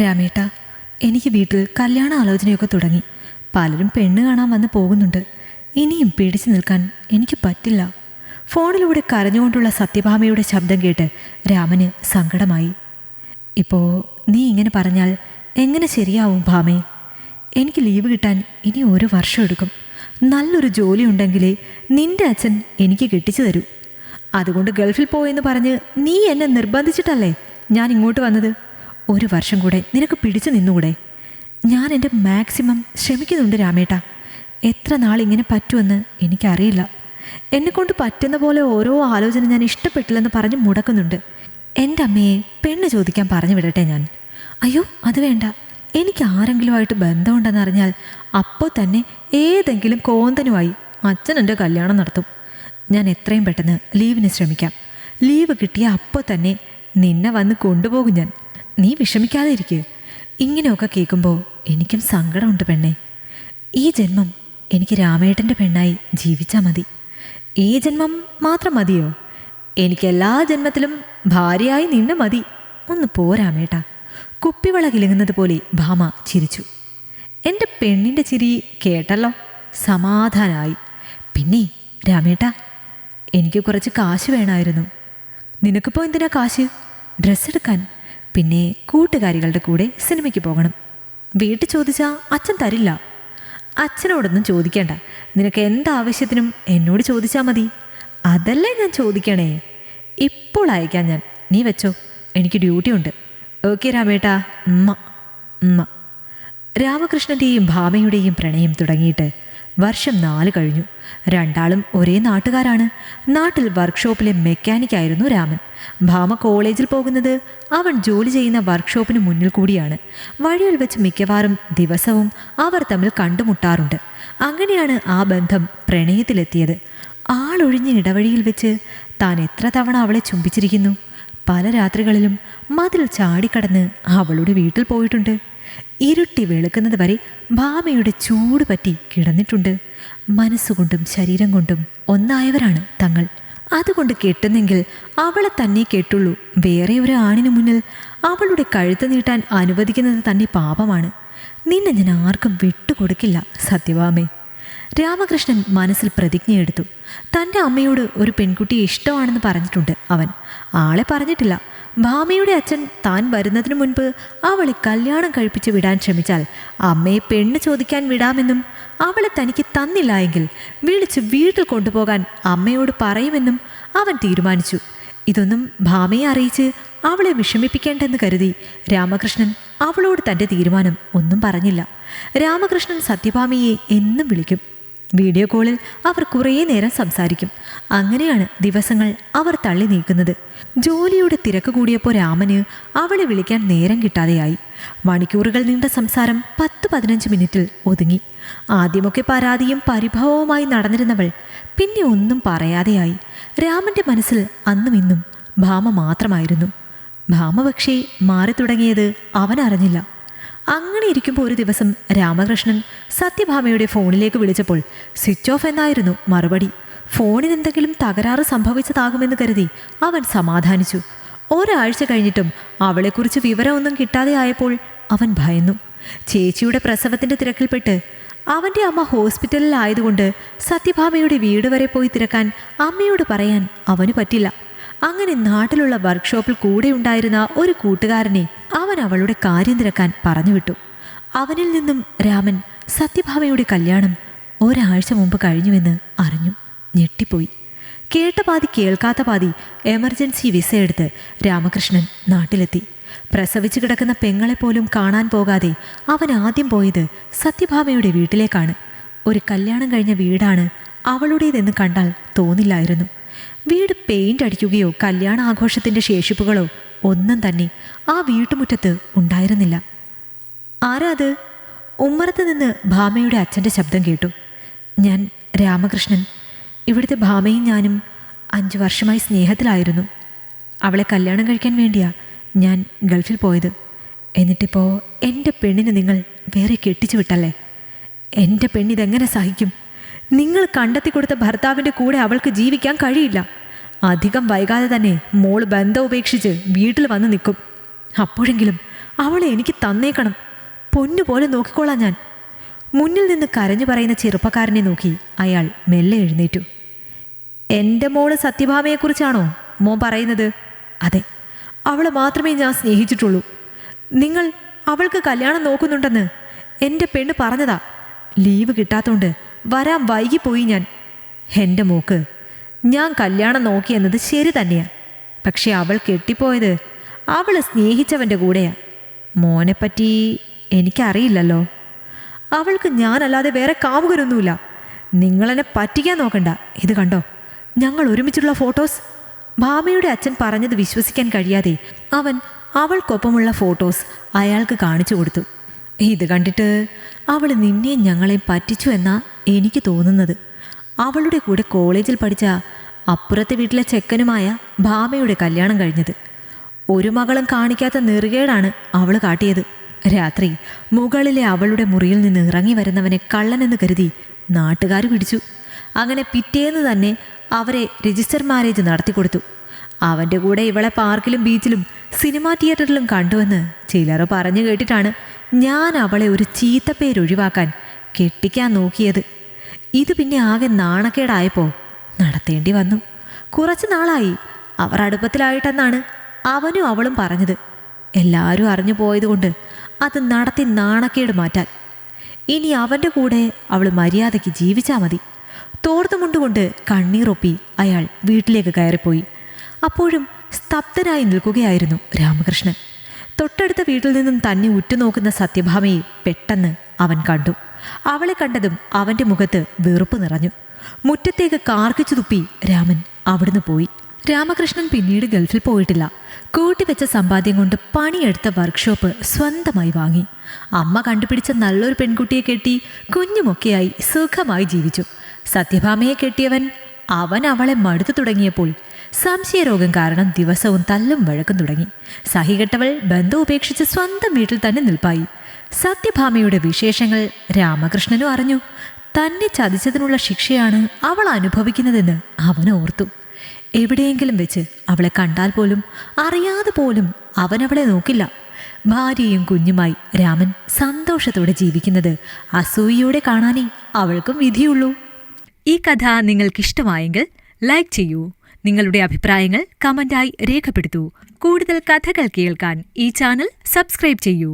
രാമേട്ട, എനിക്ക് വീട്ടിൽ കല്യാണ ആലോചനയൊക്കെ തുടങ്ങി. പലരും പെണ്ണ് കാണാൻ വന്ന് പോകുന്നുണ്ട്. ഇനിയും പിടിച്ചു നിൽക്കാൻ എനിക്ക് പറ്റില്ല. ഫോണിലൂടെ കരഞ്ഞുകൊണ്ടുള്ള സത്യഭാമയുടെ ശബ്ദം കേട്ട് രാമന് സങ്കടമായി. ഇപ്പോൾ നീ ഇങ്ങനെ പറഞ്ഞാൽ എങ്ങനെ ശരിയാവും ഭാമേ? എനിക്ക് ലീവ് കിട്ടാൻ ഇനി 1 വർഷം എടുക്കും. നല്ലൊരു ജോലി ഉണ്ടെങ്കിലേ നിന്റെ അച്ഛൻ എനിക്ക് കെട്ടിച്ചു തരൂ. അതുകൊണ്ട് ഗൾഫിൽ പോയെന്ന് പറഞ്ഞ് നീ എന്നെ നിർബന്ധിച്ചിട്ടല്ലേ ഞാൻ ഇങ്ങോട്ട് വന്നത്. 1 വർഷം കൂടെ നിനക്ക് പിടിച്ചു നിന്നുകൂടെ? ഞാൻ എൻ്റെ മാക്സിമം ശ്രമിക്കുന്നുണ്ട് രാമേട്ട. എത്ര നാൾ ഇങ്ങനെ പറ്റുമെന്ന് എനിക്കറിയില്ല. എന്നെക്കൊണ്ട് പറ്റുന്ന പോലെ ഓരോ ആലോചന ഞാൻ ഇഷ്ടപ്പെട്ടില്ലെന്ന് പറഞ്ഞ് മുടക്കുന്നുണ്ട്. എൻ്റെ അമ്മയെ പെണ്ണ് ചോദിക്കാൻ പറഞ്ഞു വിടട്ടെ ഞാൻ? അയ്യോ, അത് വേണ്ട. എനിക്ക് ആരെങ്കിലുമായിട്ട് ബന്ധമുണ്ടെന്നറിഞ്ഞാൽ അപ്പോൾ തന്നെ ഏതെങ്കിലും കോന്തനുമായി അച്ഛൻ എൻ്റെ കല്യാണം നടത്തും. ഞാൻ എത്രയും പെട്ടെന്ന് ലീവിന് ശ്രമിക്കാം. ലീവ് കിട്ടിയ അപ്പോൾ തന്നെ നിന്നെ വന്ന് കൊണ്ടുപോകും ഞാൻ. നീ വിഷമിക്കാതെ ഇരിക്കുക. ഇങ്ങനെയൊക്കെ കേൾക്കുമ്പോൾ എനിക്കും സങ്കടമുണ്ട് പെണ്ണെ. ഈ ജന്മം എനിക്ക് രാമേട്ടൻ്റെ പെണ്ണായി ജീവിച്ചാൽ മതി. ഈ ജന്മം മാത്രം മതിയോ? എനിക്ക് എല്ലാ ജന്മത്തിലും ഭാര്യയായി നിന്നെ മതി. ഒന്ന് പോ രാമേട്ട. കുപ്പിവള കിലുങ്ങുന്നത് പോലെ ഭാമ ചിരിച്ചു. എൻ്റെ പെണ്ണിൻ്റെ ചിരി കേട്ടല്ലോ, സമാധാനമായി. പിന്നെ രാമേട്ട, എനിക്ക് കുറച്ച് കാശ് വേണമായിരുന്നു. നിനക്കിപ്പോൾ എന്തിനാ കാശ്? ഡ്രസ്സ് എടുക്കാൻ, പിന്നെ കൂട്ടുകാരികളുടെ കൂടെ സിനിമയ്ക്ക് പോകണം. വീട്ടിൽ ചോദിച്ചാൽ അച്ഛൻ തരില്ല. അച്ഛനോടൊന്നും ചോദിക്കേണ്ട. നിനക്ക് എന്താവശ്യത്തിനും എന്നോട് ചോദിച്ചാൽ മതി. അതല്ലേ ഞാൻ ചോദിക്കണേ. ഇപ്പോൾ അയക്കാം ഞാൻ. നീ വെച്ചോ, എനിക്ക് ഡ്യൂട്ടി ഉണ്ട്. ഓക്കെ രാമേട്ടാ. ഉമ്മ. രാമകൃഷ്ണൻ്റെയും ഭാമയുടെയും പ്രണയം തുടങ്ങിയിട്ട് വർഷം 4 കഴിഞ്ഞു. രണ്ടാളും ഒരേ നാട്ടുകാരാണ്. നാട്ടിൽ വർക്ക്ഷോപ്പിലെ മെക്കാനിക്കായിരുന്നു രാമൻ. ഭാമ കോളേജിൽ പോകുന്നത് അവൻ ജോലി ചെയ്യുന്ന വർക്ക്ഷോപ്പിന് മുന്നിൽ കൂടിയാണ്. വഴിയിൽ വെച്ച് മിക്കവാറും ദിവസവും അവർ തമ്മിൽ കണ്ടുമുട്ടാറുണ്ട്. അങ്ങനെയാണ് ആ ബന്ധം പ്രണയത്തിലെത്തിയത്. ആളൊഴിഞ്ഞ ഇടവഴിയിൽ വെച്ച് താൻ എത്ര തവണ അവളെ ചുംബിച്ചിരിക്കുന്നു. പല രാത്രികളിലും മതിൽ ചാടിക്കടന്ന് അവളുടെ വീട്ടിൽ പോയിട്ടുണ്ട്. ഇരുട്ടി വെളുക്കുന്നത് വരെ ഭാമയുടെ ചൂട് പറ്റി കിടന്നിട്ടുണ്ട്. മനസ്സുകൊണ്ടും ശരീരം കൊണ്ടും ഒന്നായവരാണ് തങ്ങൾ. അതുകൊണ്ട് കെട്ടുന്നെങ്കിൽ അവളെ തന്നെ കെട്ടുള്ളൂ. വേറെ ഒരു ആണിനു മുന്നിൽ അവളുടെ കഴുത്ത് നീട്ടാൻ അനുവദിക്കുന്നത് തന്നെ പാപമാണ്. നിന്നെ ഞാൻ ആർക്കും വിട്ടുകൊടുക്കില്ല സത്യഭാമേ. രാമകൃഷ്ണൻ മനസ്സിൽ പ്രതിജ്ഞയെടുത്തു. തൻ്റെ അമ്മയോട് ഒരു പെൺകുട്ടിയെ ഇഷ്ടമാണെന്ന് പറഞ്ഞിട്ടുണ്ട് അവൻ. ആളെ പറഞ്ഞിട്ടില്ല. ഭാമയുടെ അച്ഛൻ താൻ വരുന്നതിന് മുൻപ് അവളെ കല്യാണം കഴിപ്പിച്ച് വിടാൻ ശ്രമിച്ചാൽ അമ്മയെ പെണ്ണ് ചോദിക്കാൻ വിടാമെന്നും അവളെ തനിക്ക് തന്നില്ല എങ്കിൽ വിളിച്ച് വീട്ടിൽ കൊണ്ടുപോകാൻ അമ്മയോട് പറയുമെന്നും അവൻ തീരുമാനിച്ചു. ഇതൊന്നും ഭാമയെ അറിയിച്ച് അവളെ വിഷമിപ്പിക്കേണ്ടെന്ന് കരുതി രാമകൃഷ്ണൻ അവളോട് തൻ്റെ തീരുമാനം ഒന്നും പറഞ്ഞില്ല. രാമകൃഷ്ണൻ സത്യഭാമയെ എന്നും വിളിക്കും. വീഡിയോ കോളിൽ അവർ കുറേ നേരം സംസാരിക്കും. അങ്ങനെയാണ് ദിവസങ്ങൾ അവർ തള്ളി നീക്കുന്നത്. ജോലിയുടെ തിരക്ക് കൂടിയപ്പോൾ രാമന് അവളെ വിളിക്കാൻ നേരം കിട്ടാതെയായി. മണിക്കൂറുകൾ നീണ്ട സംസാരം 10-15 മിനിറ്റിൽ ഒതുങ്ങി. ആദ്യമൊക്കെ പരാതിയും പരിഭവവുമായി നടന്നിരുന്നവൾ പിന്നെ ഒന്നും പറയാതെയായി. രാമൻ്റെ മനസ്സിൽ അന്നും ഇന്നും ഭാമ മാത്രമായിരുന്നു. ഭാമ പക്ഷേ മാറി തുടങ്ങിയത് അവൻ അറിഞ്ഞില്ല. അങ്ങനെ ഇരിക്കുമ്പോൾ ഒരു ദിവസം രാമകൃഷ്ണൻ സത്യഭാമയുടെ ഫോണിലേക്ക് വിളിച്ചപ്പോൾ സ്വിച്ച് ഓഫ് എന്നായിരുന്നു മറുപടി. ഫോണിന് എന്തെങ്കിലും തകരാറ് സംഭവിച്ചതാകുമെന്ന് കരുതി അവൻ സമാധാനിച്ചു. ഒരാഴ്ച കഴിഞ്ഞിട്ടും അവളെക്കുറിച്ച് വിവരമൊന്നും കിട്ടാതെ ആയപ്പോൾ അവൻ ഭയന്നു. ചേച്ചിയുടെ പ്രസവത്തിൻ്റെ തിരക്കിൽപ്പെട്ട് അവൻ്റെ അമ്മ ഹോസ്പിറ്റലിലായതുകൊണ്ട് സത്യഭാമയുടെ വീട് വരെ പോയി തിരക്കാൻ അമ്മയോട് പറയാൻ അവന് പറ്റില്ല. അങ്ങനെ നാട്ടിലുള്ള വർക്ക്ഷോപ്പിൽ കൂടെ ഉണ്ടായിരുന്ന ഒരു കൂട്ടുകാരനെ അവൻ അവളുടെ കാര്യം തിരക്കാൻ പറഞ്ഞുവിട്ടു. അവനിൽ നിന്നും രാമൻ സത്യഭാമയുടെ കല്യാണം ഒരാഴ്ച മുമ്പ് കഴിഞ്ഞുവെന്ന് അറിഞ്ഞു. ഞെട്ടിപ്പോയി. കേട്ട പാതി കേൾക്കാത്ത പാതി എമർജൻസി വിസ എടുത്ത് രാമകൃഷ്ണൻ നാട്ടിലെത്തി. പ്രസവിച്ചു കിടക്കുന്ന പെങ്ങളെപ്പോലും കാണാൻ പോകാതെ അവൻ ആദ്യം പോയത് സത്യഭാമയുടെ വീട്ടിലേക്കാണ്. ഒരു കല്യാണം കഴിഞ്ഞ വീടാണ് അവളുടേതെന്ന് കണ്ടാൽ തോന്നില്ലായിരുന്നു. വീട് പെയിൻ്റ് അടിക്കുകയോ കല്യാണ ആഘോഷത്തിൻ്റെ ശേഷിപ്പുകളോ ഒന്നും തന്നെ ആ വീട്ടുമുറ്റത്ത് ഉണ്ടായിരുന്നില്ല. ആരാ അത്? ഉമ്മറത്ത് നിന്ന് ഭാമയുടെ അച്ഛൻ്റെ ശബ്ദം കേട്ടു. ഞാൻ രാമകൃഷ്ണൻ. ഇവിടുത്തെ ഭാമയും ഞാനും 5 വർഷമായി സ്നേഹത്തിലായിരുന്നു. അവളെ കല്യാണം കഴിക്കാൻ വേണ്ടിയാ ഞാൻ ഗൾഫിൽ പോയത്. എന്നിട്ടിപ്പോൾ എൻ്റെ പെണ്ണിന് നിങ്ങൾ വേറെ കെട്ടിച്ചു വിട്ടല്ലേ? എൻ്റെ പെണ്ണിതെങ്ങനെ സഹിക്കും? നിങ്ങൾ കണ്ടെത്തി കൊടുത്ത ഭർത്താവിൻ്റെ കൂടെ അവൾക്ക് ജീവിക്കാൻ കഴിയില്ല. അധികം വൈകാതെ തന്നെ മോള് ബന്ധം ഉപേക്ഷിച്ച് വീട്ടിൽ വന്ന് നിൽക്കും. അപ്പോഴെങ്കിലും അവളെ എനിക്ക് തന്നേക്കണം. പൊന്നുപോലെ നോക്കിക്കോളാം ഞാൻ. മുന്നിൽ നിന്ന് കരഞ്ഞു പറയുന്ന ചെറുപ്പക്കാരനെ നോക്കി അയാൾ മെല്ലെ എഴുന്നേറ്റു. എൻ്റെ മോള് സത്യഭാമയെക്കുറിച്ചാണോ മോൻ പറയുന്നത്? അതെ, അവളെ മാത്രമേ ഞാൻ സ്നേഹിച്ചിട്ടുള്ളൂ. നിങ്ങൾ അവൾക്ക് കല്യാണം നോക്കുന്നുണ്ടെന്ന് എൻ്റെ പെണ്ണ് പറഞ്ഞതാ. ലീവ് കിട്ടാത്തോണ്ട് വരാൻ വൈകിപ്പോയി ഞാൻ. എൻ്റെ മോക്ക് ഞാൻ കല്യാണം നോക്കിയെന്നത് ശരി തന്നെയാണ്. പക്ഷെ അവൾ കെട്ടിപ്പോയത് അവൾ സ്നേഹിച്ചവൻ്റെ കൂടെയാണ്. മോനെപ്പറ്റി എനിക്കറിയില്ലല്ലോ. അവൾക്ക് ഞാനല്ലാതെ വേറെ കാമുകരൊന്നുമില്ല. നിങ്ങളെന്നെ പറ്റിക്കാൻ നോക്കണ്ട. ഇത് കണ്ടോ, ഞങ്ങൾ ഒരുമിച്ചുള്ള ഫോട്ടോസ്. ഭാമയുടെ അച്ഛൻ പറഞ്ഞത് വിശ്വസിക്കാൻ കഴിയാതെ അവൻ അവൾക്കൊപ്പമുള്ള ഫോട്ടോസ് അയാൾക്ക് കാണിച്ചു കൊടുത്തു. ഇത് കണ്ടിട്ട് അവൾ നിന്നെയും ഞങ്ങളെയും പറ്റിച്ചു എന്നാ എനിക്ക് തോന്നുന്നത്. അവളുടെ കൂടെ കോളേജിൽ പഠിച്ച അപ്പുറത്തെ വീട്ടിലെ ചെക്കനുമായ ഭാമയുടെ കല്യാണം കഴിഞ്ഞത്. ഒരു മകളും കാണിക്കാത്ത നെറുകേടാണ് അവൾ കാട്ടിയത്. രാത്രി മുകളിലെ അവളുടെ മുറിയിൽ നിന്ന് ഇറങ്ങി വരുന്നവനെ കള്ളനെന്ന് കരുതി നാട്ടുകാർ പിടിച്ചു. അങ്ങനെ പിറ്റേന്ന് തന്നെ അവരെ രജിസ്റ്റർ മാരേജ് നടത്തിക്കൊടുത്തു. അവൻ്റെ കൂടെ ഇവളെ പാർക്കിലും ബീച്ചിലും സിനിമാ തിയേറ്ററിലും കണ്ടുവെന്ന് ചിലർ പറഞ്ഞു കേട്ടിട്ടാണ് ഞാൻ അവളെ ഒരു ചീത്തപ്പേരൊഴിവാക്കാൻ കെട്ടിക്കാൻ നോക്കിയത്. ഇത് പിന്നെ ആകെ നാണക്കേടായപ്പോൾ നടത്തേണ്ടി വന്നു. കുറച്ച് നാളായി അവർ അടുപ്പത്തിലായിട്ടെന്നാണ് അവനും അവളും പറഞ്ഞത്. എല്ലാവരും അറിഞ്ഞു പോയതുകൊണ്ട് അത് നടത്തി നാണക്കേട് മാറ്റാൻ. ഇനി അവൻ്റെ കൂടെ അവൾ മര്യാദയ്ക്ക് ജീവിച്ചാൽ മതി. തോർത്തുമുണ്ടുകൊണ്ട് കണ്ണീറൊപ്പി അയാൾ വീട്ടിലേക്ക് കയറിപ്പോയി. അപ്പോഴും സ്തബ്ധനായി നിൽക്കുകയായിരുന്നു രാമകൃഷ്ണൻ. തൊട്ടടുത്ത വീട്ടിൽ നിന്നും തന്നെ ഉറ്റുനോക്കുന്ന സത്യഭാമയെ പെട്ടെന്ന് അവൻ കണ്ടു. അവളെ കണ്ടതും അവൻ്റെ മുഖത്ത് വെറുപ്പ് നിറഞ്ഞു. മുറ്റത്തേക്ക് കാർക്കിച്ചു തുപ്പി രാമൻ അവിടുന്ന് പോയി. രാമകൃഷ്ണൻ പിന്നീട് ഗൾഫിൽ പോയിട്ടില്ല. കൂട്ടിവെച്ച സമ്പാദ്യം കൊണ്ട് പണിയെടുത്ത വർക്ക്ഷോപ്പ് സ്വന്തമായി വാങ്ങി. അമ്മ കണ്ടുപിടിച്ച നല്ലൊരു പെൺകുട്ടിയെ കെട്ടി കുഞ്ഞുമൊക്കെയായി സുഖമായി ജീവിച്ചു. സത്യഭാമയെ കെട്ടിയവൻ അവൻ അവളെ മടുത്തു തുടങ്ങിയപ്പോൾ സംശയരോഗം കാരണം ദിവസവും തല്ലും വഴക്കും തുടങ്ങി. സഹികെട്ടവൾ ബന്ധം ഉപേക്ഷിച്ച് സ്വന്തം വീട്ടിൽ തന്നെ നിൽപ്പായി. സത്യഭാമയുടെ വിശേഷങ്ങൾ രാമകൃഷ്ണനും അറിഞ്ഞു. തന്നെ ചതിച്ചതിനുള്ള ശിക്ഷയാണ് അവൾ അനുഭവിക്കുന്നതെന്ന് അവൻ ഓർത്തു. എവിടെയെങ്കിലും വെച്ച് അവളെ കണ്ടാൽ പോലും അറിയാതെ പോലും അവനവളെ നോക്കില്ല. ഭാര്യയും കുഞ്ഞുമായി രാമൻ സന്തോഷത്തോടെ ജീവിക്കുന്നത് അസൂയയോടെ കാണാനേ അവൾക്കും വിധിയുള്ളൂ. ഈ കഥ നിങ്ങൾക്കിഷ്ടമായെങ്കിൽ ലൈക്ക് ചെയ്യൂ. നിങ്ങളുടെ അഭിപ്രായങ്ങൾ കമന്റായി രേഖപ്പെടുത്തൂ. കൂടുതൽ കഥകൾ കേൾക്കാൻ ഈ ചാനൽ സബ്സ്ക്രൈബ് ചെയ്യൂ.